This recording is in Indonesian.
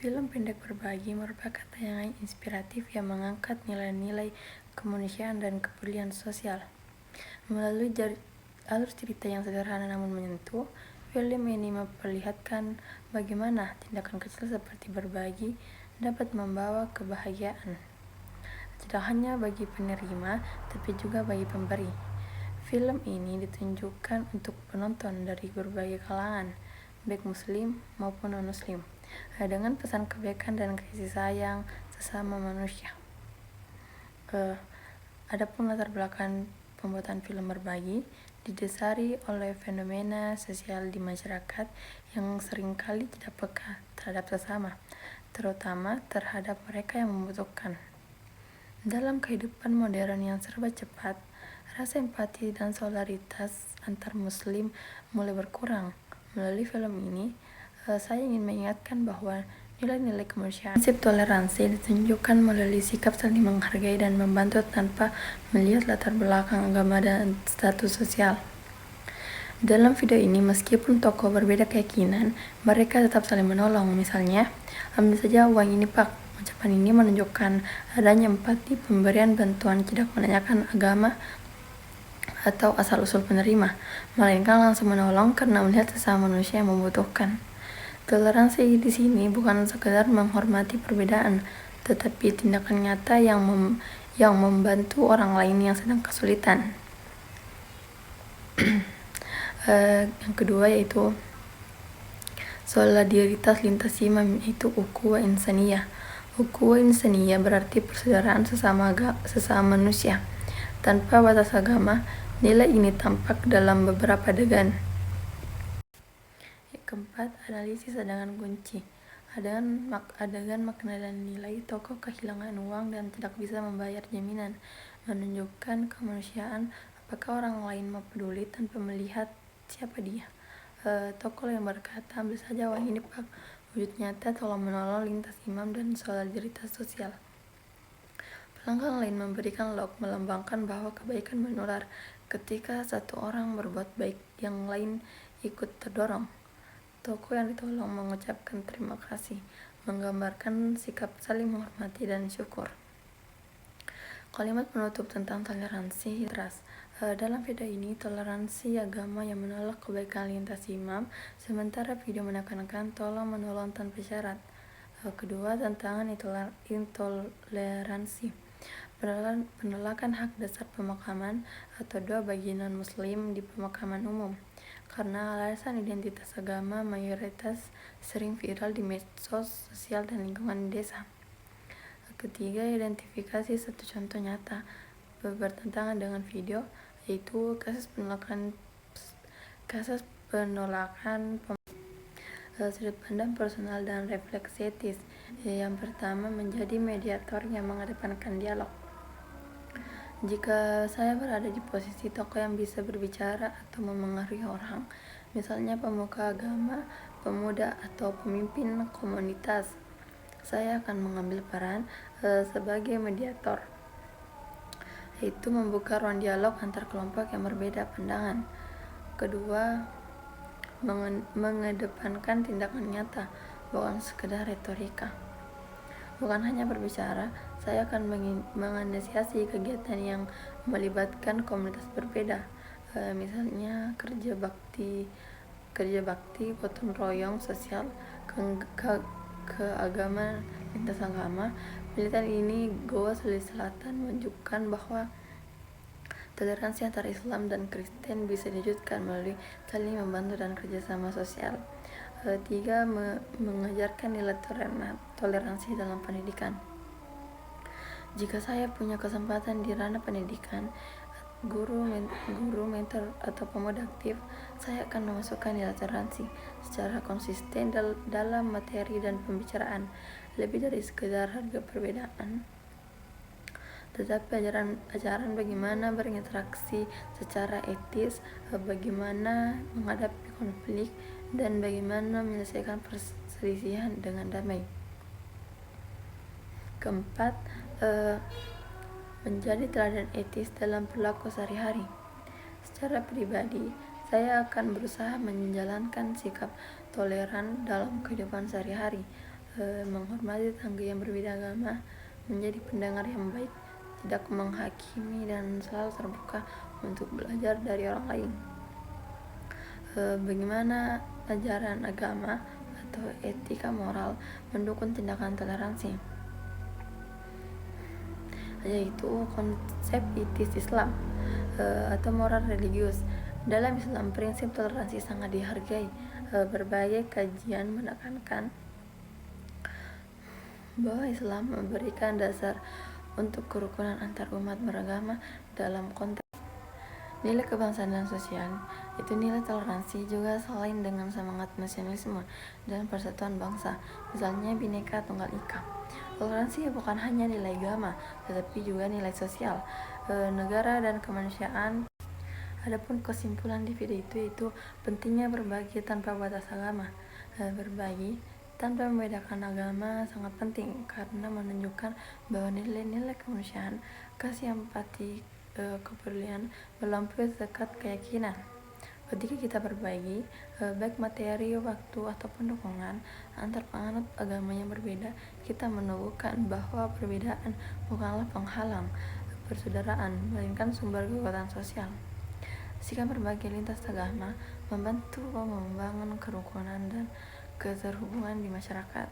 Film pendek Berbagi merupakan tayangan inspiratif yang mengangkat nilai-nilai kemanusiaan dan kepedulian sosial. Melalui alur cerita yang sederhana namun menyentuh, film ini memperlihatkan bagaimana tindakan kecil seperti berbagi dapat membawa kebahagiaan, tidak hanya bagi penerima, tapi juga bagi pemberi. Film ini ditunjukkan untuk penonton dari berbagai kalangan, baik muslim maupun non-muslim, dengan pesan kebaikan dan kasih sayang sesama manusia. Adapun latar belakang pembuatan film Berbagi didasari oleh fenomena sosial di masyarakat yang seringkali tidak peka terhadap sesama, terutama terhadap mereka yang membutuhkan. Dalam kehidupan modern yang serba cepat, rasa empati dan solidaritas antar muslim mulai berkurang. Melalui film ini, saya ingin mengingatkan bahwa nilai-nilai kemanusiaan, prinsip toleransi ditunjukkan melalui sikap saling menghargai dan membantu tanpa melihat latar belakang agama dan status sosial. Dalam video ini, meskipun tokoh berbeda keyakinan, mereka tetap saling menolong. Misalnya, ambil saja uang ini Pak. Ucapan ini menunjukkan adanya empati, pemberian bantuan tidak menanyakan agama atau asal-usul penerima, melainkan langsung menolong karena melihat sesama manusia yang membutuhkan. Toleransi di sini bukan sekedar menghormati perbedaan, tetapi tindakan nyata yang membantu orang lain yang sedang kesulitan. Yang kedua yaitu solidaritas lintas imam, yaitu ukhuwah insaniyah. Ukhuwah insaniyah berarti persaudaraan sesama manusia tanpa batas agama. Nilai ini tampak dalam beberapa adegan. Keempat, analisis adegan kunci. Adegan makna dan nilai. Tokoh kehilangan uang dan tidak bisa membayar jaminan, menunjukkan kemanusiaan. Apakah orang lain mau peduli tanpa melihat siapa dia? Tokoh yang berkata, ambil saja uang ini Pak. Wujud nyata tolong menolong lintas imam dan solidaritas sosial. Pelanggan lain memberikan lauk, melambangkan bahwa kebaikan menular. Ketika satu orang berbuat baik, yang lain ikut terdorong. Tokoh yang ditolong mengucapkan terima kasih, menggambarkan sikap saling menghormati dan syukur. Kalimat penutup tentang toleransi teras. Dalam video ini, toleransi agama yang menolak kebaikan lintas imam, sementara video menekankan tolong menolong tanpa syarat. Kedua, tantangan intoleransi. Penolakan hak dasar pemakaman atau doa bagi non-muslim di pemakaman umum. Karena alasan identitas agama, mayoritas sering viral di medsos sosial dan lingkungan desa. Ketiga, identifikasi satu contoh nyata bertentangan dengan video, yaitu kasus penolakan sudut pandang personal dan refleksi etis. Yang pertama, menjadi mediator yang mengedepankan dialog. Jika saya berada di posisi tokoh yang bisa berbicara atau memengaruhi orang, misalnya pemuka agama, pemuda, atau pemimpin komunitas, saya akan mengambil peran sebagai mediator, yaitu membuka ruang dialog antar kelompok yang berbeda pandangan. Kedua, mengedepankan tindakan nyata, bukan sekedar retorika. Bukan hanya berbicara, saya akan menginisiasi kegiatan yang melibatkan komunitas berbeda, misalnya kerja bakti, gotong royong sosial, keagamaan lintas agama. Penelitian ini Goa Sulawesi Selatan menunjukkan bahwa toleransi antara Islam dan Kristen bisa diwujudkan melalui saling membantu dan kerjasama sosial. Tiga, mengajarkan nilai toleransi dalam pendidikan. Jika saya punya kesempatan di ranah pendidikan, guru, mentor, atau pemuda aktif, saya akan memasukkan nilai toleransi secara konsisten dalam materi dan pembicaraan, lebih dari sekedar harga perbedaan, tetapi ajaran bagaimana berinteraksi secara etis, bagaimana menghadapi konflik, dan bagaimana menyelesaikan perselisihan dengan damai. Keempat, menjadi teladan etis dalam perilaku sehari-hari. Secara pribadi, saya akan berusaha menjalankan sikap toleran dalam kehidupan sehari-hari, menghormati tetangga yang berbeda agama, menjadi pendengar yang baik, tidak menghakimi, dan selalu terbuka untuk belajar dari orang lain. Bagaimana ajaran agama atau etika moral mendukung tindakan toleransi, yaitu konsep etis Islam atau moral religius. Dalam Islam, prinsip toleransi sangat dihargai. Berbagai kajian menekankan bahwa Islam memberikan dasar untuk kerukunan antar umat beragama dalam konteks nilai kebangsaan dan sosial. Itu nilai toleransi juga selain dengan semangat nasionalisme dan persatuan bangsa, misalnya Bhinneka Tunggal Ika. Toleransi bukan hanya nilai agama, tetapi juga nilai sosial, negara, dan kemanusiaan. Adapun kesimpulan di video itu pentingnya berbagi tanpa batas agama. Berbagi tanpa membedakan agama sangat penting karena menunjukkan bahwa nilai-nilai kemanusiaan, kasih, empati, kepedulian melampaui sekat keyakinan. Ketika kita berbagi, baik materi, waktu, ataupun dukungan antar penganut agama yang berbeda, kita menunjukkan bahwa perbedaan bukanlah penghalang persaudaraan, melainkan sumber kekuatan sosial. Sikap berbagi lintas agama membantu membangun kerukunan dan keterhubungan di masyarakat.